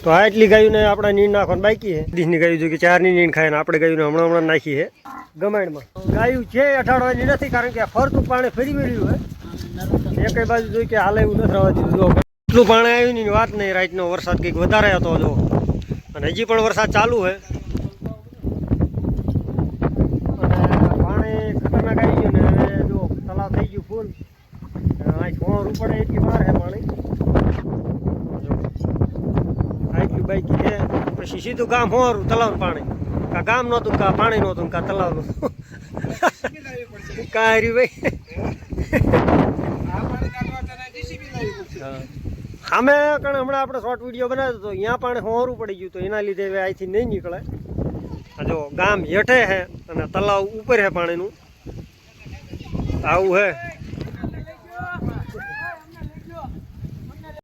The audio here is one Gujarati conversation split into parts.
તો આટલી ગાયું ને આપણે નીંદ નાખવાની બાકી છે. દીસની ગાયું જો કે 4ની નીંદ ખાય ને આપણે ગાયું હમણાં નાખી છે ગમાણમાં. ગાયું છે અઠાડવાની નથી, કારણ કે ફરતું પાણી ફરી વળ્યું હોય. એક બાજુ જોઈ કે હાલે એવું નથી રહેવા દીધું. એટલું પાણી આવ્યું ની વાત નહીં. રાતનો વરસાદ કંઈક વધારે હતો જો, અને હજી પણ વરસાદ ચાલુ છે. અને પાણી ખતરનાક આવી ગયું ને હવે જો તલાવ થઈ ગયું ફૂલ. અહીં છોણ પડે એટલી વાર છે પાણી. આટલું બાઈકી છે પછી સીધું ગામ હોવાનું તલાવનું પાણી. કા ગામ નહોતું, કા પાણી નહોતું, કા તલાવનું. કા હાર્યું ભાઈ સામે કારણ હમણાં આપણે શોર્ટ વિડીયો બનાવ્યો હતો, અહીંયા પાણી હોરું પડી ગયું, તો એના લીધે હવે અહીંથી નહીં નીકળે. જો ગામ હેઠે છે અને તલાવ ઉપર છે પાણીનું. આવું છે.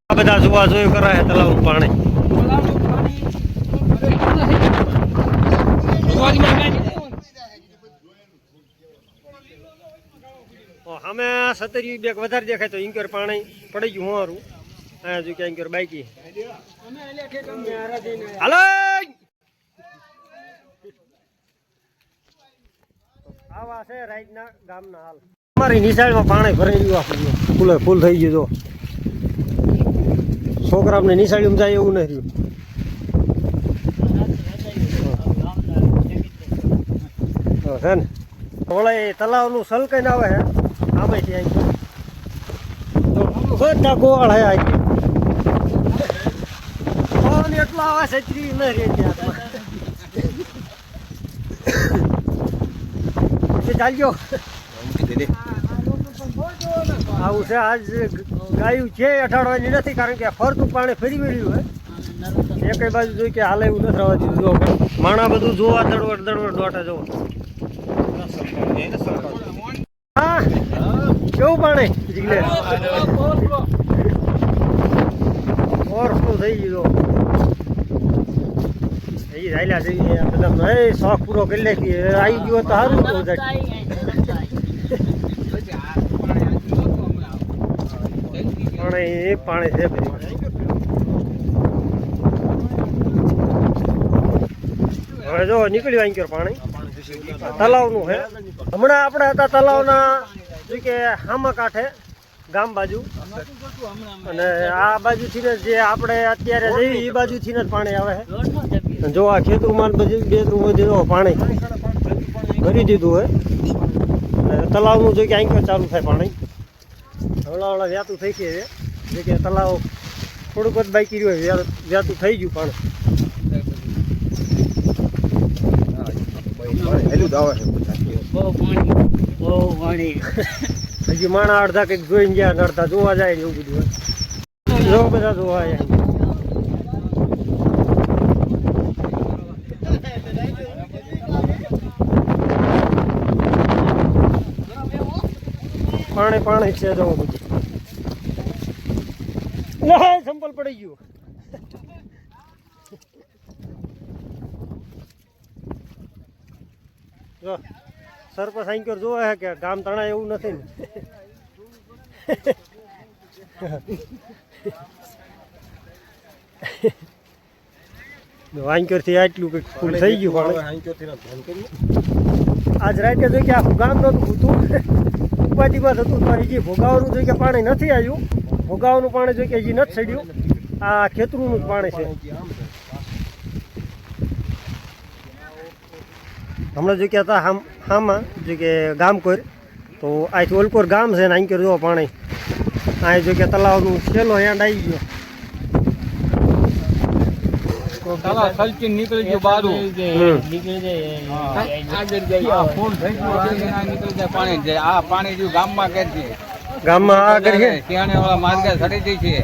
આ બધા જોવા જોયું કરે છે તલાવનું પાણી. અમે સતરી બેગ વધારે દેખાય તો ઇન્કર પાણી પડી ગયું હોરું. હા જો કે ઇન્કર બાઈકી હાલો. આવા છે રાઈટના ગામના હાલ. અમારી નિશાળમાં પાણી ભરાઈ ગયું, ફૂલે ફૂલ થઈ ગયું. તો છોકરાઓને નિશાળીમાં જાય એવું નથી રહ્યું. છે ને ઓલા તલાવનું સલકાઈને આવે છે આમેથી આવી બધા ગોળ હે આવી એટલો આવે છત્રી ન રે ચાલજો. આવું છે. આજ ગાયું છે અઠાડવાની નથી, કારણ કે ફરતું પાણી ફરી વળ્યું હોય. એક બાજુ જોઈ કે હાલે એવું નથી રહેવા દીધું. માણા બધું જોવા દડવડ દોટા જોવા. હા કેવું પાણી જીગલે ઓવરફ્લો થઈ ગયો. એ રાયલા જઈએ બધા શોખ પૂરો કરી લે. આવી ગયો તો સારું. પાણી છે હવે જો નીકળ્યું અહીં પાણી તલાવનું છે. હમણાં આપણે હતા તલાવના કે હામા કાંઠે ગામ બાજુ, અને આ બાજુથી ને જે આપણે અત્યારે જઈએ એ બાજુથી ને જ પાણી આવે છે. જો આ ખેતરમાં બધી બેડરૂમ પાણી ભરી દીધું હોય. તલાવનું જો કે અહીં ચાલુ થાય પાણી. હવળા વ્યાતું થઈ છે જે કે તલાવ થોડુંક જ બાકી રહ્યું વ્યાતું થઈ ગયું પાણી. હજી માણા અડધા કંઈક જોઈને ગયા, અડધા જોવા જાય એવું બધું હોય. જો બધા જોવા જાય. પાણી પાણી છે જો બધું. સંપલ પડી ગયું. જો સરપંચ આંકર જોવા હે કે ગામ તણા એવું નથી ને. આંકર થી આટલું કંઈક ફૂલ થઈ ગયું. આજ રાતે જોઈ કે આખું ગામ નતું હતું ઉપાધિમાં થતું. તો હજી ભોગાવાનું જોઈ કે પાણી નથી આવ્યું. ભોગાવાનું પાણી જોઈ કે હજી નથી ચડ્યું. આ ખેતરુંનું જ પાણી છે. હમણાં જો કે હતા હામાં જો કે ગામ કોર, તો અહીંથી ઓલકોર ગામ છે ને અહીં જો પાણી અહીં જો કે તલાવનું છેલ્લો હેન્ડ આવી ગયો. નીકળી ગયું બારું પાણી. આ પાણી જો ગામમાં કે છે, ગામમાં આ કરીએ ત્યાં વાળા માર્ગે સડી જઈ છે.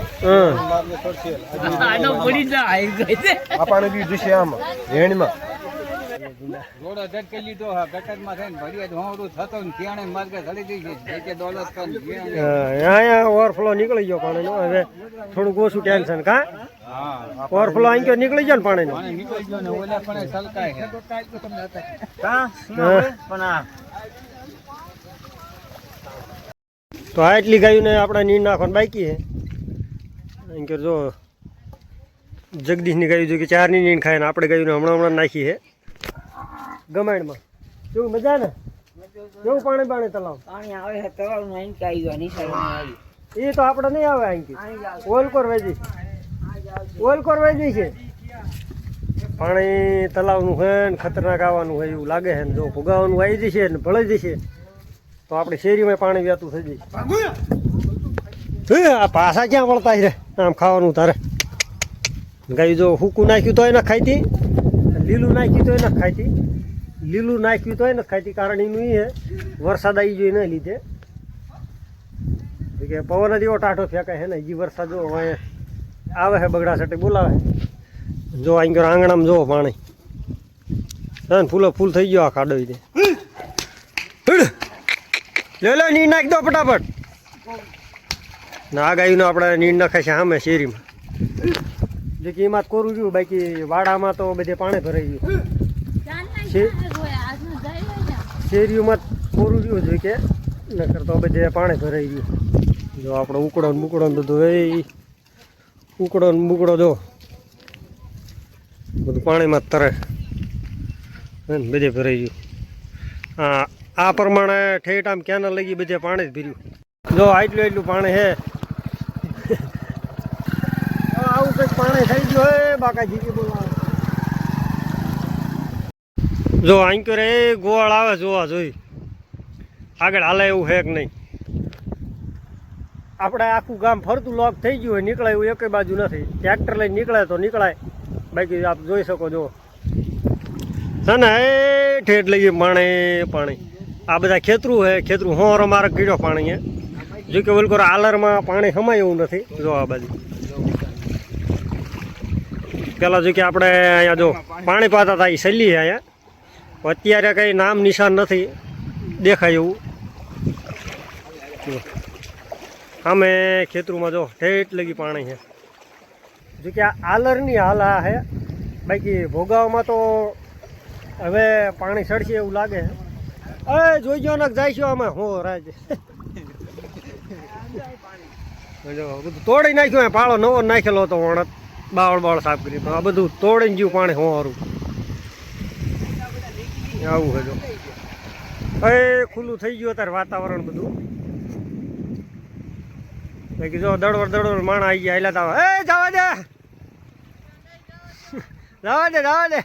પાણી બી જશે આમાં હેણમાં. રોડ અધર કરી લીધો ગટરમાં થઈને ભર્યા હોડું થતો ને ત્યાં માર્ગે સડી જઈ છે. દોલત અહીંયા ઓવરફ્લો નીકળી ગયો પાણીનો. હવે થોડુંક ઓછું ટેન્શન. કા ઓવરફ્લો અહીં નીકળી ગયો ને પાણીનો. નીકળી ગયો ને ઓલા પણ સલકાય તો આટલી ગાયું ને આપણે નીંદ નાખવાનું બાકી છે. અહીં જો જગદીશની ગાયું જો કે 4ની નીણ ખાય ને આપણે ગાયું હમણાં નાખી છે ગમાણમાં. કેવું મજા ને? કેવું પાણી તલાવ? પાણી આવે છે તળાવ નું અહીં આવી ગયો નિશાળ એ તો આપણે નહીં આવે અહીંથી. ઓલકોર વેજી છે પાણી તલાવનું છે ને ખતરનાક આવવાનું હોય એવું લાગે છે ને જો ભોગાવાનું આવી જશે ને ભળી જશે તો આપણી શેરીમાં પાણી વહેતું થઈ જાય. આ પાછા ક્યાં વળતા છે આમ ખાવાનું તારે? ગાયું જો સૂકું નાખ્યું તોય ન ખાઈતી, લીલું નાખ્યું તોય ન ખાઈતી. લીલું નાખ્યું તોય ન ખાઈતી કારણ એનું એ છે વરસાદ આવી જોઈએ એના લીધે કે પવન જ એવો ટાઢો ફેંકાય છે ને હજી વરસાદ જો અહીંયા આવે છે બગડા સાથે બોલાવે જો અહીં આંગણામાં જો પાણી ફૂલો ફૂલ થઈ ગયો આ ખાડો લે નીર નાખી દો ફટાફટ. ના ગાયું આપણે નીર નાખે છે સામે શેરીમાં જે કે એમાં કોરું રહ્યું બાકી વાડામાં તો બધે પાણી ભરાઈ ગયું. શેરીઓમાં કોરું રહ્યું છે કે નકર તો બધે પાણી ભરાઈ ગયું. જો આપણે ઉકળો ને બુકડો ને બધું એ ઉકળો ને બુકડો જો બધું પાણીમાં જ તરે બધે ભરાઈ ગયું. આ પ્રમાણે ઠેઠ આમ કેનલ લગી બધે પાણી જ ભર્યું. જો એટલું પાણી છે આવું કંઈક પાણી થઈ ગયું હોય બાકાજી કે બોલાવે. જો આંક્યો રે ગોળ આવે જોવા જોઈ આગળ હાલે એવું છે કે નહીં. આપણે આખું ગામ ફરતું લોક થઈ ગયું હોય નીકળાય એવું એક બાજુ નથી. ટ્રેક્ટર લઈને નીકળે તો નીકળાય બાકી આપ જોઈ શકો જો છે ને એ ઠેઠ લઈએ પાણી. આ બધા ખેતરું છે ખેતરું હોરો મારે કીડો પાણી જો કે ઓલકોર આલરમાં પાણી સમાય એવું નથી. જો આ બાજુ પેલા જો કે આપણે અહીંયા જો પાણી પાતા હતા એ સહેલી છે અહીંયા અત્યારે કંઈ નામ નિશાન નથી દેખાય એવું. આમે ખેતરુમાં જો ઠેઠ લગી પાણી છે જો કે આ આલરની હાલ આ છે બાકી ભોગાવમાં તો હવે પાણી સડશે એવું લાગે છે. એ જોઈ ગયો ને જાય છે આમાં હો રાજ જો બધું તોડી નાખ્યું પાળો નવો નાખેલો હતો વણત બાવળ સાફ કરી તો આ બધું તોડીને ગયું પાણી હોવારું આવું છે જો. એ ખુલ્લું થઈ ગયું અત્યારે વાતાવરણ બધું બાકી જો દડવર માણા આવી ગયા હેલા તાવ. એ જવા દે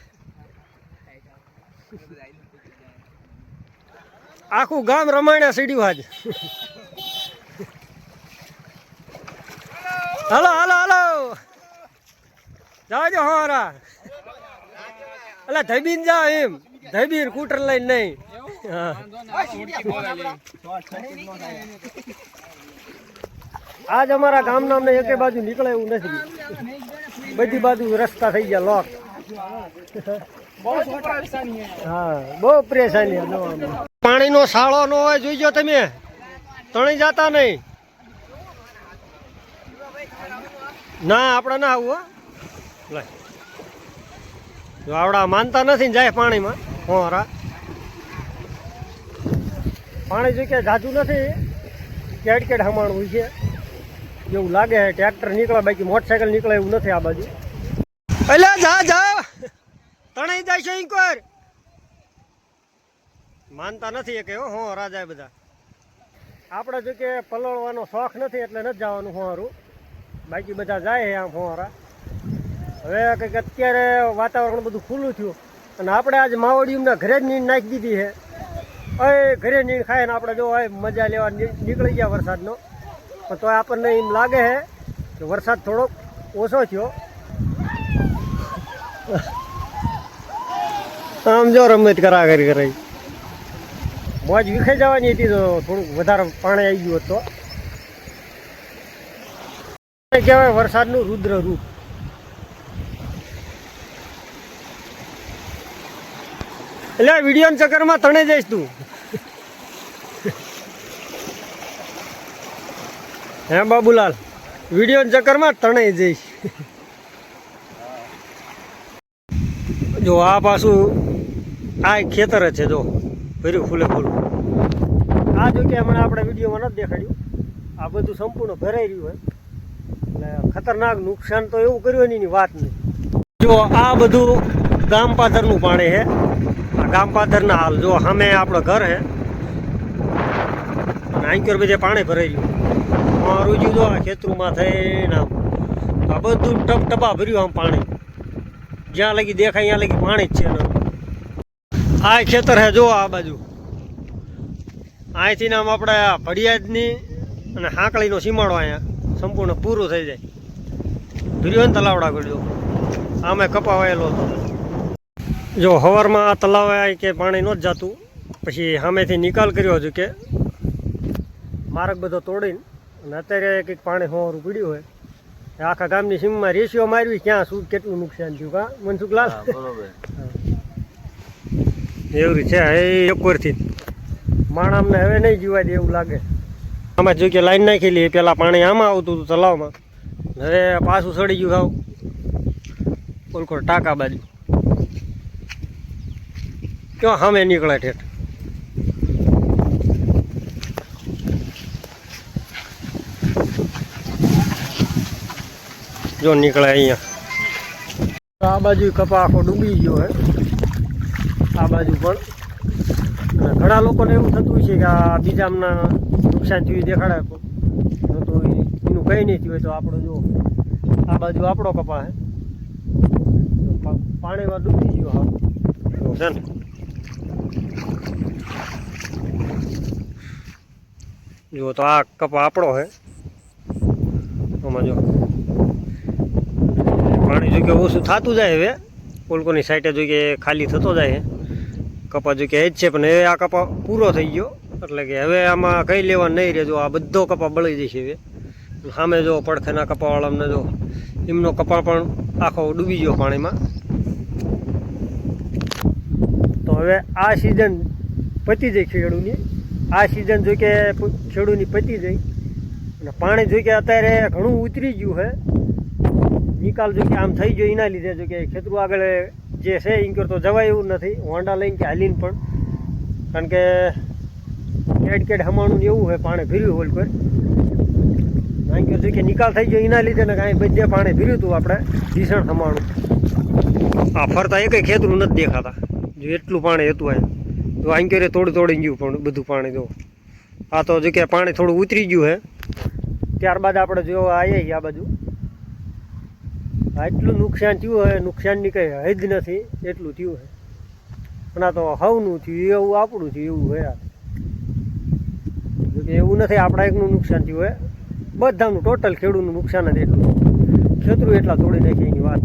આખું ગામ રમાણ્યા સીડ્યું આજ. હાલો જવા દો હોરા એટલે ધબીન જાવ એમ ધબીર કૂટર લઈને નહીં. આજ અમારા ગામના અમને એકે બાજુ નીકળે એવું નથી. બધી બાજુ રસ્તા થઈ ગયા લોક. હા બહુ પરેશાની. પાણીનો સાળો ન હોય જોઈજો તમે તણી જતા નહીં. ના આપણે ના આવું જો આવડા માનતા નથી ને જાય પાણીમાં હોરા. પાણી જો કે જાજુ નથી કેટ હમાણું છે એવું લાગે છે. ટ્રેક્ટર નીકળે બાકી મોટરસાયકલ નીકળે એવું નથી આ બાજુ. એટલે જા તણાઈ જાય છે ઇન્કોર માનતા નથી કે હો રાજા બધા. આપણે જો કે પલળવાનો શોખ નથી એટલે નથી જવાનું હોરું બાકી બધા જાય આમ હોરા. હવે કંઈક અત્યારે વાતાવરણ બધું ખુલ્લું થયું અને આપણે આજે માવડીઓના ઘરે જ નીણ નાખી દીધી છે. એ ઘરે નીણ ખાય ને આપણે જો મજા લેવા નીકળી ગયા વરસાદનો પણ તો આપણને એમ લાગે છે કે વરસાદ થોડોક ઓછો થયો. આમ જો રમત કરા કરી મોજ વિખાઈ જવાની હતી તો થોડુંક વધારે પાણી આવી ગયું તો કહેવાય વરસાદનું રુદ્ર રૂપ. એટલે વિડીયો ચક્કરમાં તણે જઈશ તું. હે બાબુલાલ વિડીયો ચક્કરમાં તણે જઈશ. જો આ પાછું આ ખેતર જ છે જો ભર્યું ફૂલે ફૂલું. આ જો કે હમણાં આપણે વિડીયોમાં નથી દેખાડ્યું આ બધું સંપૂર્ણ ભરાઈ રહ્યું હોય એટલે ખતરનાક નુકસાન તો એવું કર્યું એની વાત નહીં. જો આ બધું ગામ પાદરનું પાણી છે. આ ગામ પાદરના હાલ જો સામે આપણો ઘર છે અને આંક્યોર બધે પાણી ભરાઈ ગયું. રોજ્યું જો આ ખેતરોમાં થઈને આમ આ બધું ટપટપા ભર્યું આમ પાણી. જ્યાં લગી દેખાય ત્યાં લગી પાણી જ છે ને. આ ખેતર છે જો આ બાજુ. અહીંથી આમ આપણે ભડિયાદની અને હાંકળીનો સીમાડો અહીંયા સંપૂર્ણ પૂરું થઈ જાય. ભર્યો ને તલાવડા ગળ્યો આમે કપા વાયેલો હતો. જો હવારમાં આ તલાવ અહીં કે પાણી નહોતું જતું. પછી સામેથી નિકાલ કર્યો હતું કે માર્ગ બધો તોડીને અને અત્યારે કંઈક પાણી હોવાનું પીડ્યું હોય. આખા ગામની સીમમાં રેશિયો મારવી ક્યાં શું કેટલું નુકસાન થયું કા મનસુખલાલ? એવરી છે એ એકવરથી માણસને હવે નહીં જીવા દે એવું લાગે. આમાં જો કે લાઈન નાખેલી પેલા પાણી આમાં આવતું હતું તલાવમાં, હવે પાછું સડી ગયું ખાવ ઓલકો ટાંકા બાજુ. ક્યાં સામે નીકળે ઠેઠ. જો નીકળે અહીંયા. આ બાજુ કપા આખો ડૂબી ગયો હે. આ બાજુ પણ ઘણા લોકોને એવું થતું છે કે આ બીજા આમના નુકસાન થયું દેખાડે તો એનું કંઈ નહીં થયું હોય. તો આપણો જો આ બાજુ આપણો કપા હે પાણીમાં ડૂબી ગયો હા છે ને. જો તો આ કપા આપણો હે. આમાં જો પાણી જો કે ઓછું થતું જાય હવે પોલકોની સાઈડે જો કે ખાલી થતો જાય કપા જો કે એ જ છે. પણ હવે આ કપા પૂરો થઈ ગયો એટલે કે હવે આમાં કંઈ લેવાનું નહીં રહે. જો આ બધો કપા બળી જશે હવે. સામે જો પડખેના કપાવાળાને જો એમનો કપા પણ આખો ડૂબી ગયો પાણીમાં. તો હવે આ સિઝન પતી જાય ખેડૂની. આ સિઝન જો કે ખેડૂની પતી જાય અને પાણી જો કે અત્યારે ઘણું ઉતરી ગયું છે. નિકાલ જો કે આમ થઈ ગયો એના લીધે જો કે ખેતરું આગળ જે છે એમ તો જવાય એવું નથી હોન્ડા લઈને કે હાલીને પણ. કારણ કે કેડ હમાણું ને એવું હોય પાણી ભર્યું હોલ પર. કારણ કે જો કે નિકાલ થઈ ગયો એના લીધે ને કાંઈ બધે પાણી ભર્યું હતું આપણે ભીષણ હમાણું. આ ફરતા એ કંઈ ખેતરું નથી દેખાતા. જો એટલું પાણી હતું અહીંયા. તો આંક્યોરે તોડી ગયું પણ બધું પાણી. જો આ તો જો કે પાણી થોડું ઉતરી ગયું છે. ત્યારબાદ આપણે જો આવીએ આ બાજુ આટલું નુકસાન થયું હોય. નુકસાનની કંઈ હદ નથી એટલું થયું છે. પણ આ તો હવનું થયું એવું આપણું થયું એવું હોય. જોકે એવું નથી આપણા એકનું નુકસાન થયું હોય. બધાનું ટોટલ ખેડૂતનું નુકસાન જ એટલું. ખેતરું એટલા તોડી નાખી એની વાત.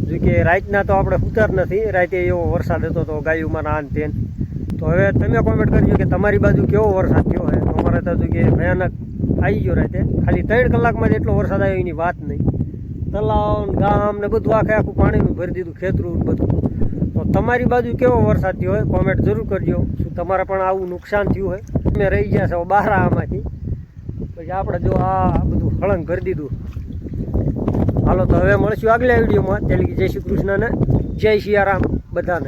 જોકે રાતના તો આપણે ઉતાર નથી. રાતે એવો વરસાદ હતો તો ગાયુંમાં આન તેન. તો હવે તમે કોમેન્ટ કરજો કે તમારી બાજુ કેવો વરસાદ થયો હોય. અમારે તો જો કે ભયાનક આવી ગયો રાતે. ખાલી 3 કલાકમાં જ એટલો વરસાદ આવ્યો એની વાત નહીં. તલાવ ગામ ને બધું આખું પાણીનું ભરી દીધું ખેતરું બધું. તો તમારી બાજુ કેવો વરસાદ થયો હોય કોમેન્ટ જરૂર કરજો. શું તમારે પણ આવું નુકસાન થયું હોય? તમે રહી ગયા છો બહાર આમાંથી પછી આપણે જો આ બધું હળંગ કરી દીધું. હાલો તો હવે મળશું આગલા વિડીયોમાં. ત્યારે જય શ્રી કૃષ્ણ ને જય સિયારામ બધાને.